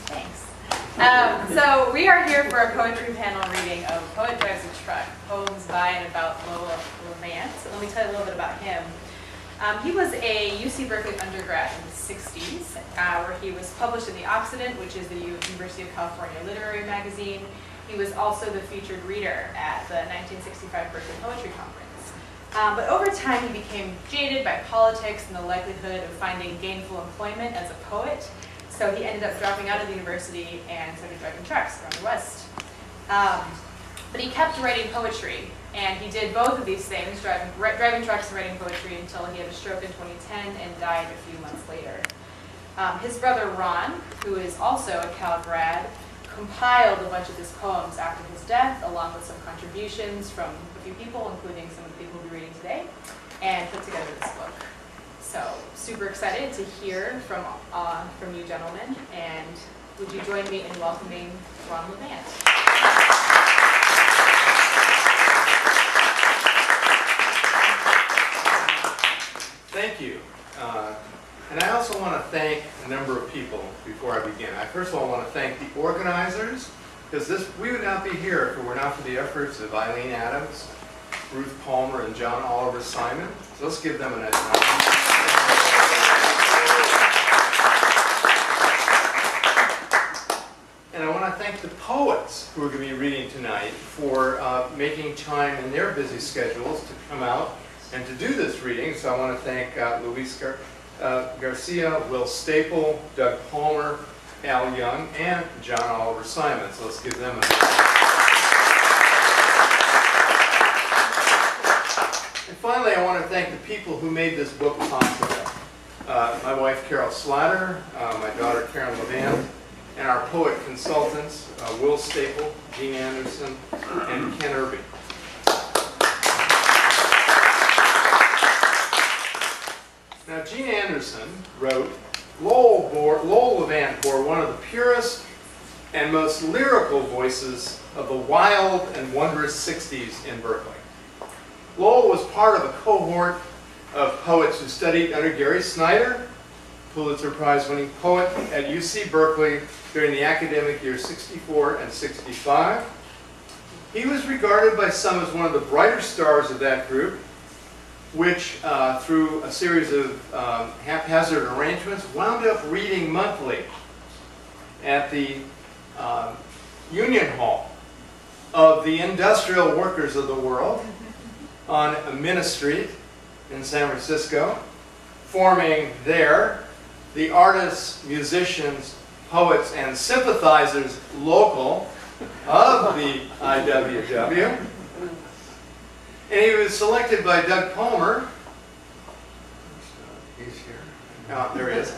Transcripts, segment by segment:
Thanks. So we are here for a poetry panel reading of Poet Drives a Truck, poems by and about Lowell Levant. So let me tell you a little bit about him. He was a UC Berkeley undergrad in the 60s, where he was published in The Occident, which is the University of California literary magazine. He was also the featured reader at the 1965 Berkeley Poetry Conference. But over time, he became jaded by politics and the likelihood of finding gainful employment as a poet. So he ended up dropping out of the university and started driving trucks around the West. But he kept writing poetry, and he did both of these things, driving trucks and writing poetry, until he had a stroke in 2010 and died a few months later. His brother Ron, who is also a Cal grad, compiled a bunch of his poems after his death, along with some contributions from a few people, including some of the people we'll be reading today, and put together this book. So, super excited to hear from you gentlemen, and would you join me in welcoming Ron Levant? Thank you. And I also want to thank a number of people before I begin. I first of all want to thank the organizers, because we would not be here if it were not for the efforts of Eileen Adams, Ruth Palmer, and John Oliver Simon. So let's give them a nice round. And I want to thank the poets who are going to be reading tonight for making time in their busy schedules to come out and to do this reading. So I want to thank Luis Garcia, Will Staple, Doug Palmer, Al Young, and John Oliver Simon. So let's give them a And finally, I want to thank the people who made this book possible. My wife, Carol Slatter, my daughter, Karen Levant, and our poet consultants, Will Staple, Gene Anderson, and Ken Irby. Now, Gene Anderson wrote, Lowell Levant bore one of the purest and most lyrical voices of the wild and wondrous 60s in Berkeley. Lowell was part of a cohort of poets who studied under Gary Snyder, Pulitzer Prize-winning poet at UC Berkeley during the academic years 64 and 65. He was regarded by some as one of the brighter stars of that group, which, through a series of haphazard arrangements, wound up reading monthly at the Union Hall of the Industrial Workers of the World on Minna Street in San Francisco, forming there the artists, musicians, poets, and sympathizers local of the IWW. And he was selected by Doug Palmer. He's here. Oh, there he is.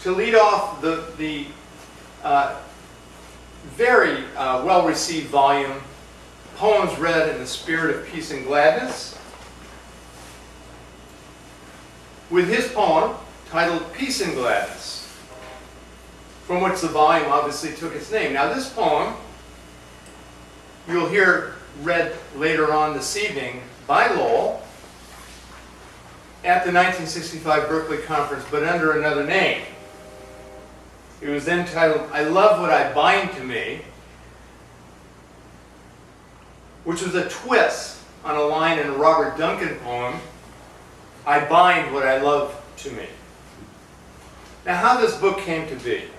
To lead off the very well-received volume, Poems Read in the Spirit of Peace and Gladness, with his poem titled Peace and Gladness, from which the volume obviously took its name. Now, this poem you'll hear read later on this evening by Lowell at the 1965 Berkeley Conference, but under another name. It was then titled, I Love What I Bind to Me, which was a twist on a line in a Robert Duncan poem, I bind what I love to me. Now, how this book came to be.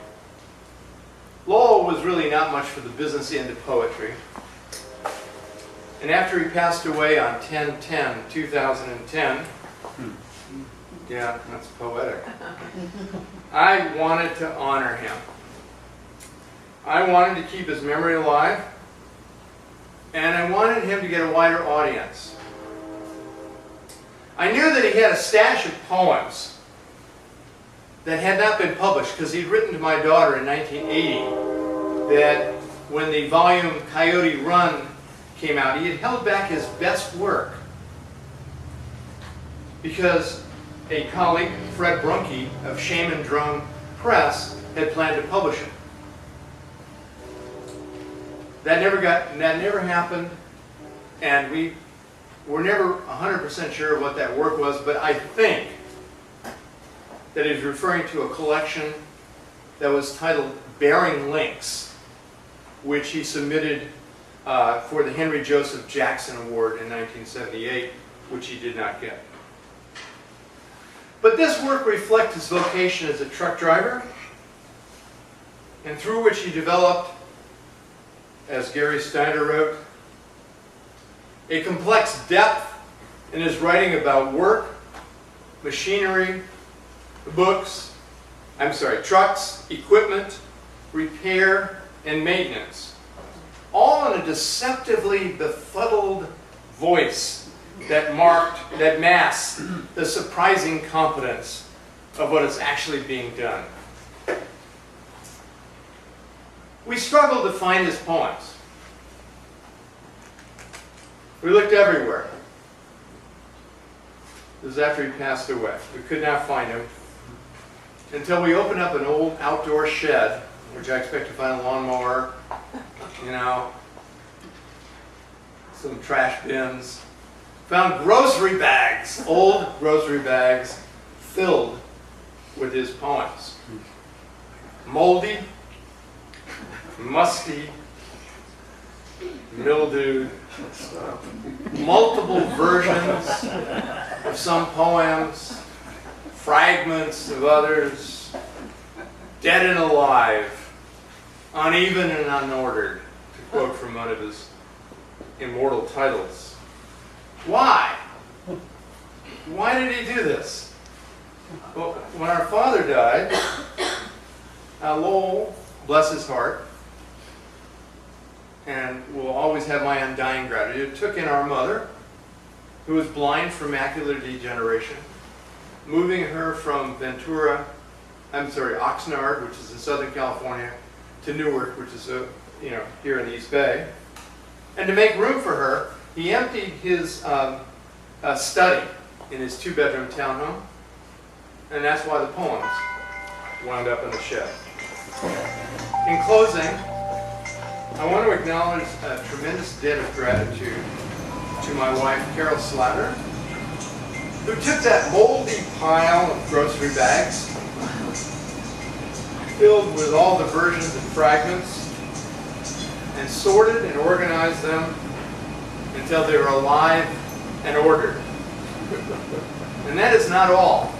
Lowell was really not much for the business end of poetry. And after he passed away on 10/10/2010, yeah, that's poetic, I wanted to honor him. I wanted to keep his memory alive, and I wanted him to get a wider audience. I knew that he had a stash of poems that had not been published, because he'd written to my daughter in 1980 that when the volume Coyote Run came out, he had held back his best work because a colleague, Fred Brunke of Shame and Drum Press, had planned to publish it. That never happened, and we were never 100% sure what that work was, but I think that he's referring to a collection that was titled Bearing Links, which he submitted for the Henry Joseph Jackson Award in 1978, which he did not get. But this work reflects his vocation as a truck driver, and through which he developed, as Gary Snyder wrote, a complex depth in his writing about work, machinery, trucks, equipment, repair, and maintenance, all in a deceptively befuddled voice that masks the surprising competence of what is actually being done. We struggled to find his poems. We looked everywhere. This is after he passed away. We could not find him until we opened up an old outdoor shed, which I expect to find a lawnmower, some trash bins. Found grocery bags, old grocery bags, filled with his poems. Moldy, musty, mildewed, multiple versions of some poems, fragments of others, dead and alive, uneven and unordered, to quote from one of his immortal titles. Why? Why did he do this? Well, when our father died, Lowell, bless his heart, and will always have my undying gratitude, took in our mother, who was blind from macular degeneration, moving her from Oxnard, which is in Southern California, to Newark, which is here in the East Bay. And to make room for her, he emptied his study in his 2-bedroom townhome, and that's why the poems wound up in the shed. In closing, I want to acknowledge a tremendous debt of gratitude to my wife, Carol Slatter, who took that moldy pile of grocery bags, filled with all the versions and fragments, and sorted and organized them until they were alive and ordered. And that is not all.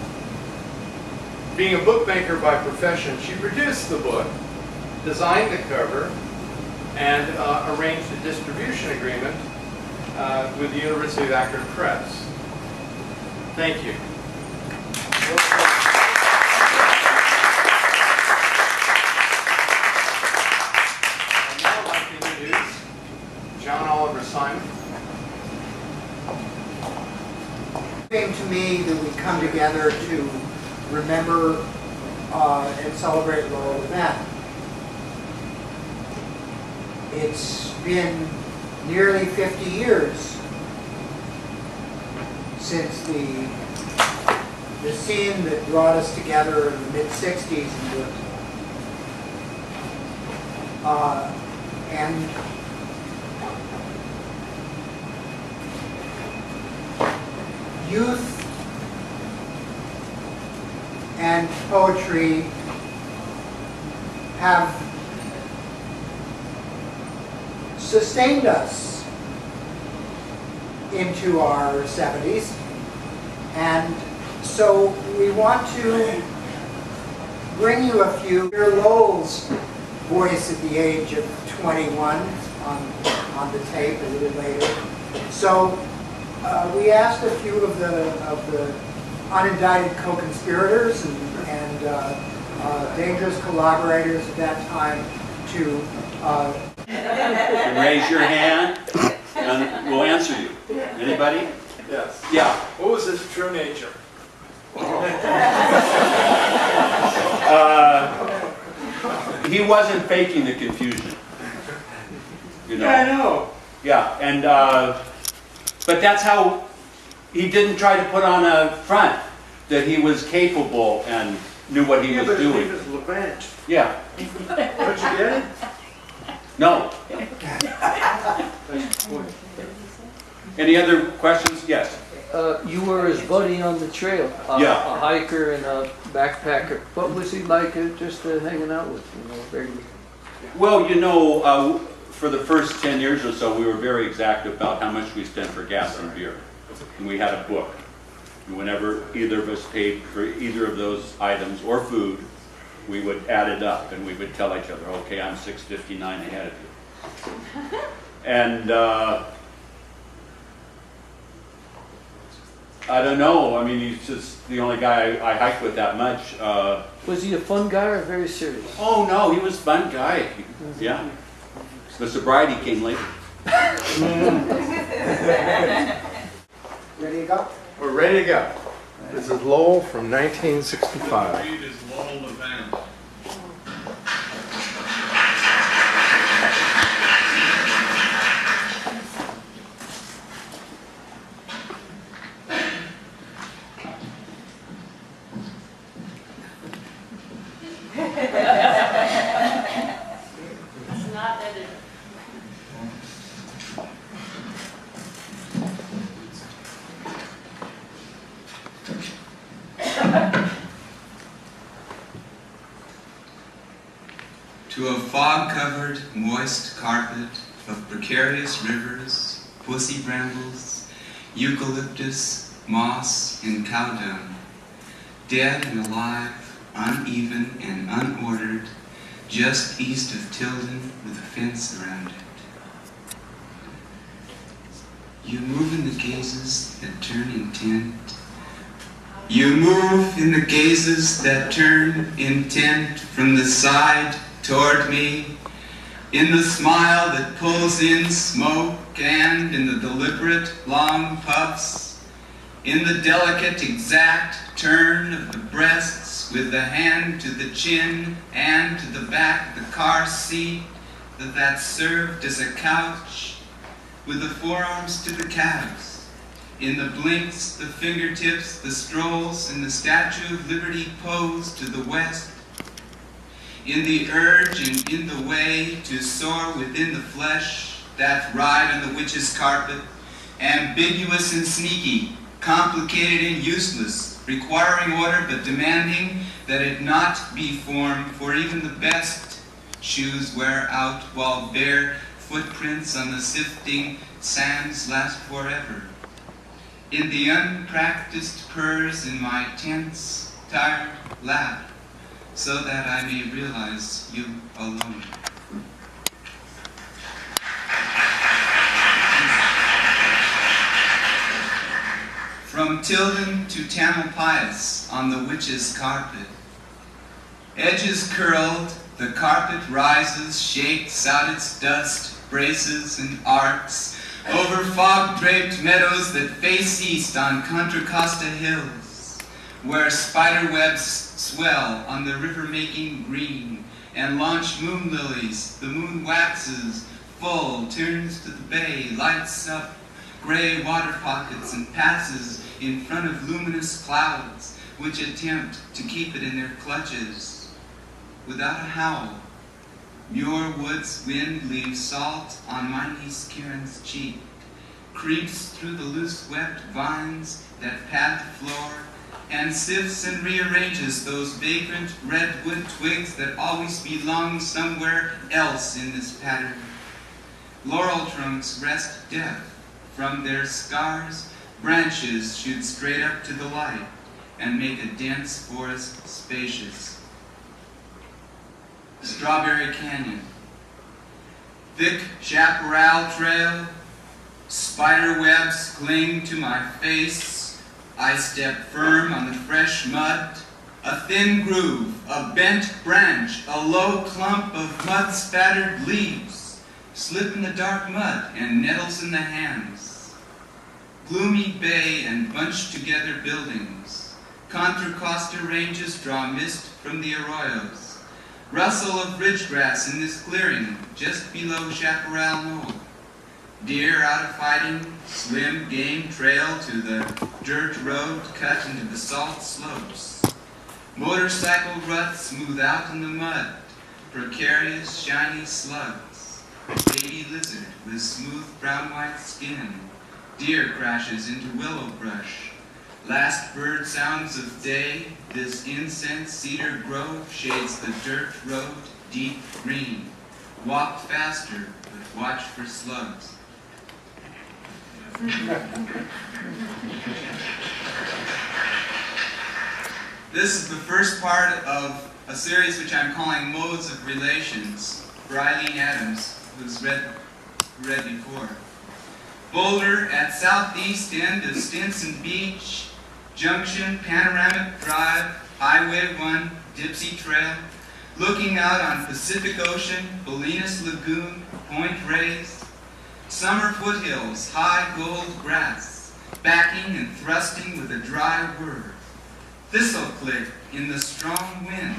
Being a bookmaker by profession, she produced the book, designed the cover, and arranged a distribution agreement with the University of Akron Press. Thank you. I'd now like to introduce John Oliver Simon. It came to me that we come together to remember and celebrate Lowell Levant. It's been nearly 50 years since the scene that brought us together in the mid-60s in Berkeley. And youth and poetry have sustained us into our 70s, and so we want to bring you a few. Hear Lowell's voice at the age of 21 on the tape a little later. So we asked a few of the unindicted co-conspirators and dangerous collaborators at that time to raise your hand and we'll answer you. Anybody? Yes. Yeah. What was his true nature? He wasn't faking the confusion. You know? Yeah, I know. Yeah, and but that's how he didn't try to put on a front that he was capable and knew what he was doing. He was Levant. Yeah. Don't you get it? No. Any other questions? Yes. You were his buddy on the trail. Yeah. A hiker and a backpacker. What was he like just hanging out with, regularly? Well, for the first 10 years or so, we were very exact about how much we spent for gas and beer. And we had a book. And whenever either of us paid for either of those items or food, we would add it up and we would tell each other, okay, I'm $6.59 ahead of you. And I don't know. I mean, he's just the only guy I hike with that much. Was he a fun guy or very serious? Oh no, he was a fun guy. Yeah. The sobriety came later. Ready to go? We're ready to go. This is Lowell from 1965. Read is Lowell Levant. It's not edited. To a fog-covered, moist carpet of precarious rivers, pussy brambles, eucalyptus, moss, and cow dung, dead and alive, uneven and unordered, just east of Tilden with a fence around it. You move in the gazes that turn intent. You move in the gazes that turn intent from the side toward me, in the smile that pulls in smoke and in the deliberate long puffs, in the delicate exact turn of the breasts with the hand to the chin and to the back of the car seat that served as a couch, with the forearms to the calves, in the blinks, the fingertips, the strolls, and the Statue of Liberty pose to the west, in the urge and in the way to soar within the flesh, that ride on the witch's carpet, ambiguous and sneaky, complicated and useless, requiring order but demanding that it not be formed, for even the best shoes wear out while bare footprints on the sifting sands last forever. In the unpracticed purrs in my tense, tired lap, so that I may realize you alone. From Tilden to Tamalpais on the witch's carpet. Edges curled, the carpet rises, shakes out its dust, braces and arcs, over fog-draped meadows that face east on Contra Costa hills, where spider webs swell on the river-making green, and launch moon lilies. The moon waxes full, turns to the bay, lights up gray water pockets, and passes in front of luminous clouds, which attempt to keep it in their clutches. Without a howl, Muir Wood's wind leaves salt on my niece Karen's cheek, creeps through the loose-webbed vines that pad the floor, and sifts and rearranges those vagrant redwood twigs that always belong somewhere else in this pattern. Laurel trunks rest deaf. From their scars, branches shoot straight up to the light and make a dense forest spacious. Strawberry Canyon. Thick chaparral trail, spider webs cling to my face. I step firm on the fresh mud, a thin groove, a bent branch, a low clump of mud-spattered leaves, slip in the dark mud and nettles in the hands. Gloomy bay and bunched together buildings. Contra Costa ranges draw mist from the arroyos. Rustle of ridgegrass in this clearing just below Chaparral Knoll. Deer out of fighting, slim game trail to the dirt road cut into basalt slopes. Motorcycle ruts smooth out in the mud, precarious shiny slugs. Baby lizard with smooth brown-white skin, Deer crashes into willow brush. Last bird sounds of day, this incense cedar grove shades the dirt road deep green. Walk faster, but watch for slugs. This is the first part of a series which I'm calling Modes of Relations for Eileen Adams, who's read before. Boulder at southeast end of Stinson Beach, Junction, Panoramic Drive, Highway 1, Dipsy Trail, looking out on Pacific Ocean, Bolinas Lagoon, Point Reyes, summer foothills, high gold grass, backing and thrusting with a dry word, thistle click in the strong wind,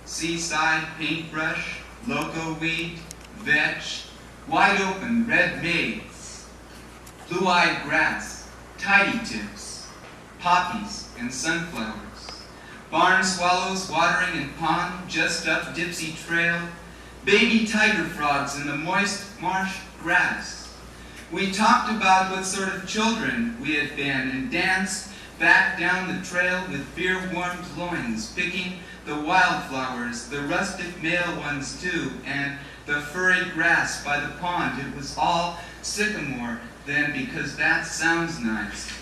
seaside paintbrush, loco weed, vetch, wide open red maize, blue-eyed grass, tidy tips, poppies and sunflowers, barn swallows watering in pond just up Dipsy Trail, baby tiger frogs in the moist marsh grass. We talked about what sort of children we had been and danced back down the trail with fear-warmed loins, picking the wildflowers, the rustic male ones too, and the furry grass by the pond. It was all sycamore then because that sounds nice.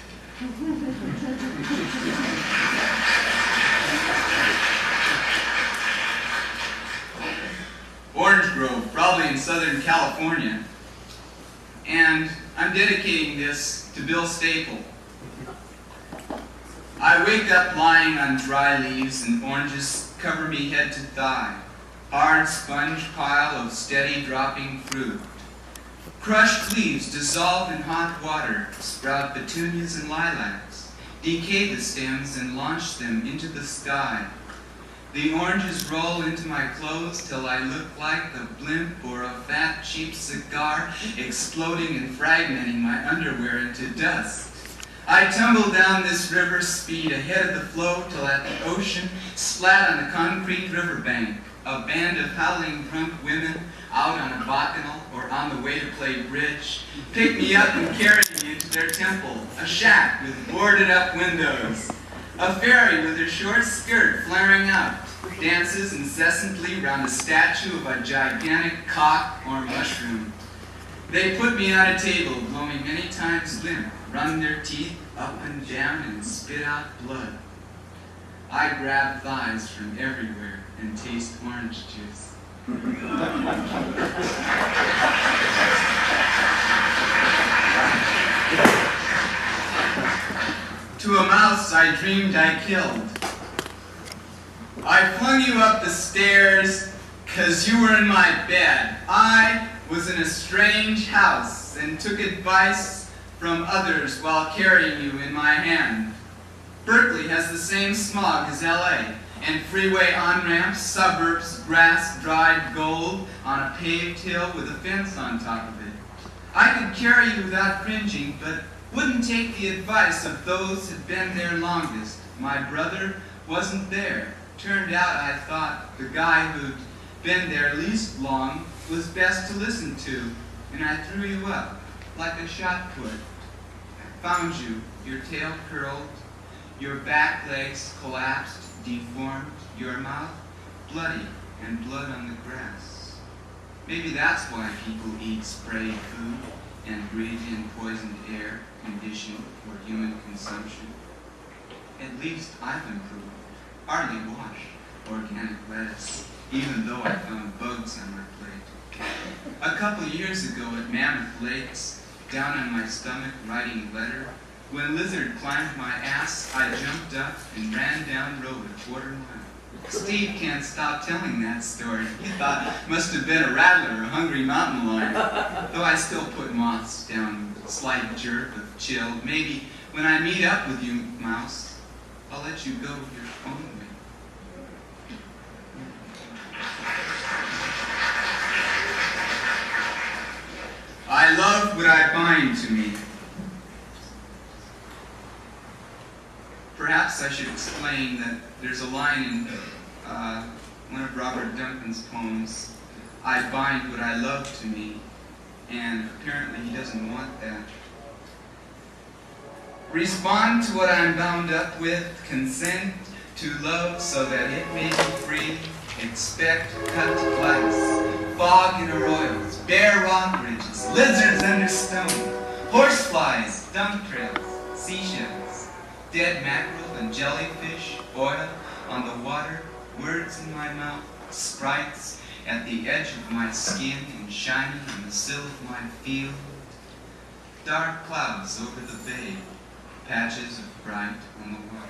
Orange Grove, probably in Southern California. And I'm dedicating this to Bill Staple. I wake up lying on dry leaves and oranges cover me head to thigh. Hard sponge pile of steady dropping fruit. Crushed leaves dissolve in hot water, sprout petunias and lilacs, decay the stems and launch them into the sky. The oranges roll into my clothes till I look like a blimp or a fat, cheap cigar exploding and fragmenting my underwear into dust. I tumble down this river speed ahead of the flow till at the ocean, splat on the concrete riverbank, a band of howling drunk women out on a bacchanal or on the way to play bridge, pick me up and carry me into their temple, a shack with boarded up windows. A fairy with her short skirt flaring out dances incessantly round a statue of a gigantic cock or mushroom. They put me on a table, blowing many times limp, run their teeth up and down and spit out blood. I grab thighs from everywhere and taste orange juice. To a mouse I dreamed I killed. I flung you up the stairs 'cause you were in my bed. I was in a strange house and took advice from others while carrying you in my hand. Berkeley has the same smog as LA, and freeway on-ramps, suburbs, grass, dried gold on a paved hill with a fence on top of it. I could carry you without cringing, but wouldn't take the advice of those who'd been there longest. My brother wasn't there. Turned out I thought the guy who'd been there least long was best to listen to, and I threw you up like a shot put. Found you, your tail curled, your back legs collapsed, deformed, your mouth bloody and blood on the grass. Maybe that's why people eat sprayed food and breathe in poisoned air conditioned for human consumption. At least I've improved. Hardly wash organic lettuce, even though I found bugs on my plate. A couple years ago at Mammoth Lakes, down on my stomach writing a letter, when a lizard climbed my ass, I jumped up and ran down road a quarter mile. Steve can't stop telling that story. He thought it must have been a rattler or a hungry mountain lion. Though I still put moths down with a slight jerk of chill. Maybe when I meet up with you, mouse, I'll let you go your own way. I love what I bind to me. Perhaps I should explain that there's a line in one of Robert Duncan's poems, I bind what I love to me, and apparently he doesn't want that. Respond to what I'm bound up with, consent to love so that it may be free. Expect cut glass, fog in arroyos, bare rock ridges, lizards under stone, horseflies, dump trails, seashells, dead mackerel and jellyfish, oil on the water, words in my mouth, sprites at the edge of my skin and shining on the sill of my field. Dark clouds over the bay, patches of bright on the water.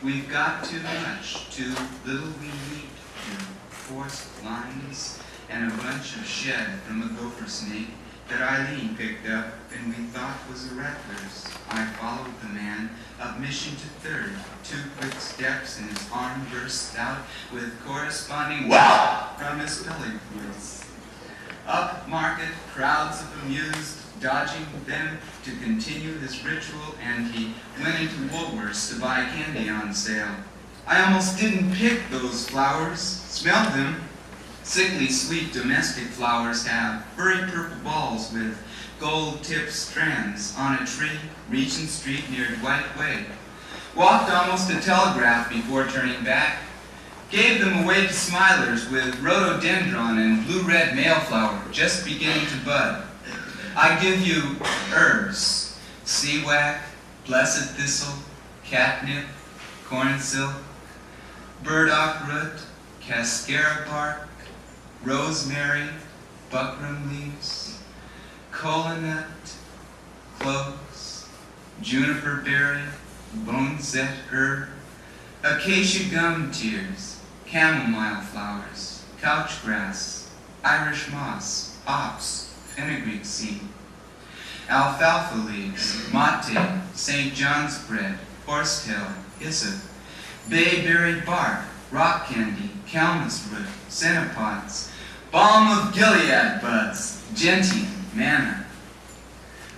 We've got too much, too little we need here. Forced lines and a bunch of shed from a gopher snake that Eileen picked up and we thought was a rattler's. I followed the man up Mission to Third. 2 quick steps and his arm burst out with corresponding wow from his pellet voice. Up market, crowds of amused, dodging them to continue his ritual, and he went into Woolworth's to buy candy on sale. I almost didn't pick those flowers, smelled them. Sickly sweet domestic flowers have furry purple balls with gold-tipped strands on a tree, Regent Street near Dwight Way. Walked almost to Telegraph before turning back. Gave them away to smilers with rhododendron and blue-red mayflower just beginning to bud. I give you herbs, seawack, blessed thistle, catnip, cornsilk, burdock root, cascara bark, rosemary, buckram leaves, kola nut, cloves, juniper berry, boneset herb, acacia gum tears, chamomile flowers, couch grass, Irish moss, ops, fenugreek seed, alfalfa leaves, mate, St. John's bread, horsetail, hyssop, bayberry bark, rock candy, calmus root, cenopods, balm of Gilead buds, gentian, manna.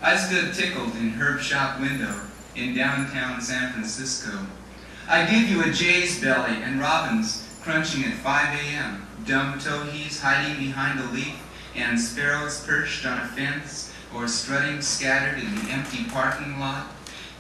I stood tickled in herb shop window in downtown San Francisco. I give you a jay's belly and robins crunching at 5 a.m., dumb towhees hiding behind a leaf, and sparrows perched on a fence or strutting scattered in the empty parking lot,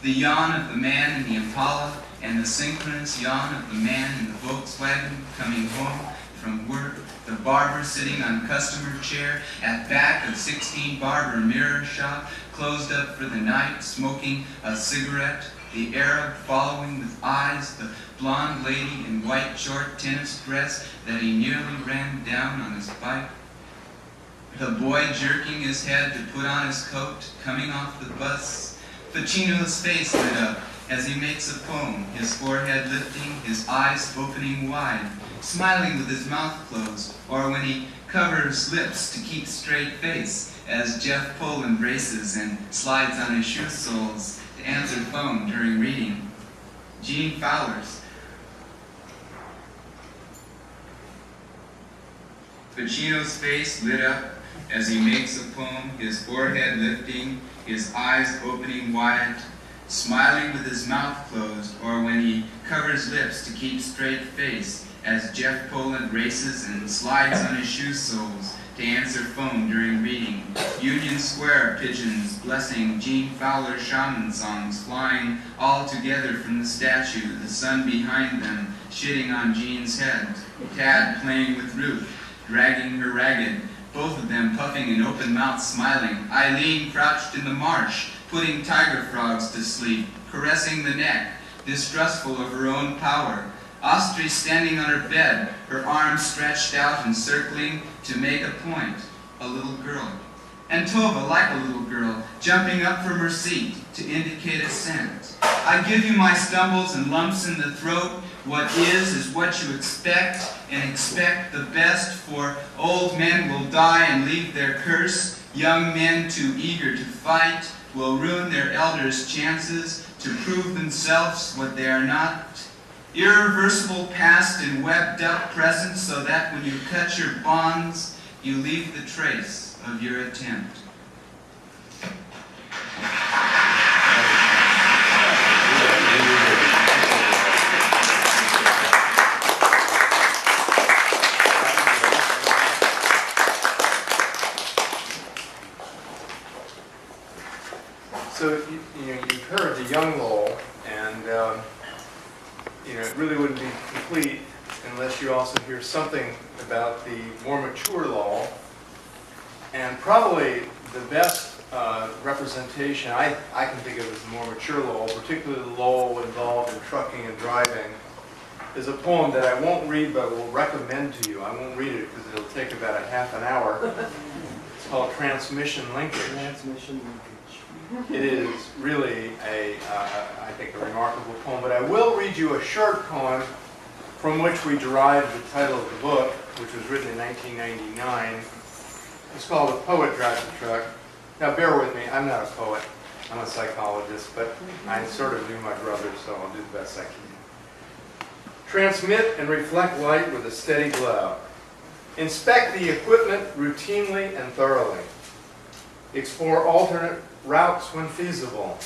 the yawn of the man in the Impala and the synchronous yawn of the man in the Volkswagen coming home from work, the barber sitting on customer chair at back of 16 Barber Mirror Shop, closed up for the night, smoking a cigarette, the Arab following with eyes, the blonde lady in white short tennis dress that he nearly ran down on his bike, the boy jerking his head to put on his coat, coming off the bus, Pacino's face lit up as he makes a poem, his forehead lifting, his eyes opening wide, smiling with his mouth closed, or when he covers lips to keep straight face as Jeff Poland races and slides on his shoe soles to answer phone during reading. Gene Fowler's Pacino's face lit up as he makes a poem, his forehead lifting, his eyes opening wide, smiling with his mouth closed, or when he covers lips to keep straight face as Jeff Poland races and slides on his shoe soles to answer phone during reading. Union Square pigeons blessing Gene Fowler shaman songs flying all together from the statue, the sun behind them shitting on Gene's head. Tad playing with Ruth, dragging her ragged, both of them puffing an open mouth smiling. Eileen crouched in the marsh, putting tiger frogs to sleep, caressing the neck, distrustful of her own power. Ostry standing on her bed, her arms stretched out and circling to make a point, a little girl. And Tova, like a little girl, jumping up from her seat to indicate assent. I give you my stumbles and lumps in the throat. What is what you expect, and expect the best, for old men will die and leave their curse. Young men too eager to fight will ruin their elders' chances to prove themselves what they are not. Irreversible past and webbed up present, so that when you cut your bonds, you leave the trace of your attempt. So you really wouldn't be complete unless you also hear something about the more mature Lowell. And probably the best representation I can think of as the more mature Lowell, particularly the Lowell involved in trucking and driving, is a poem that I won't read but will recommend to you. I won't read it because it'll take about a half an hour. It's called Transmission Linkage. Transmission linkage. It is really I think, a remarkable poem, but I will read you a short poem from which we derived the title of the book, which was written in 1999. It's called A Poet Drives a Truck. Now bear with me, I'm not a poet, I'm a psychologist, but I sort of knew my brother, so I'll do the best I can. Transmit and reflect light with a steady glow. Inspect the equipment routinely and thoroughly. Explore alternate routes when feasible.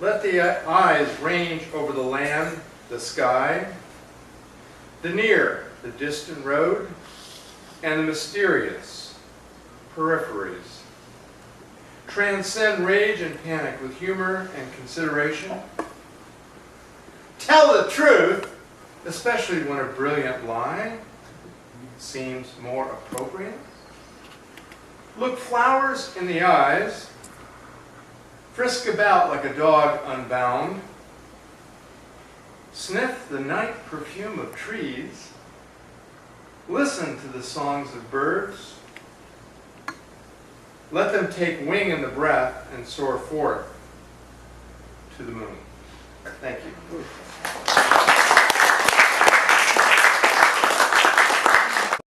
Let the eyes range over the land, the sky, the near, the distant road, and the mysterious peripheries. Transcend rage and panic with humor and consideration. Tell the truth, especially when a brilliant lie seems more appropriate. Look flowers in the eyes. Frisk about like a dog unbound. Sniff the night perfume of trees. Listen to the songs of birds. Let them take wing in the breath and soar forth to the moon. Thank you.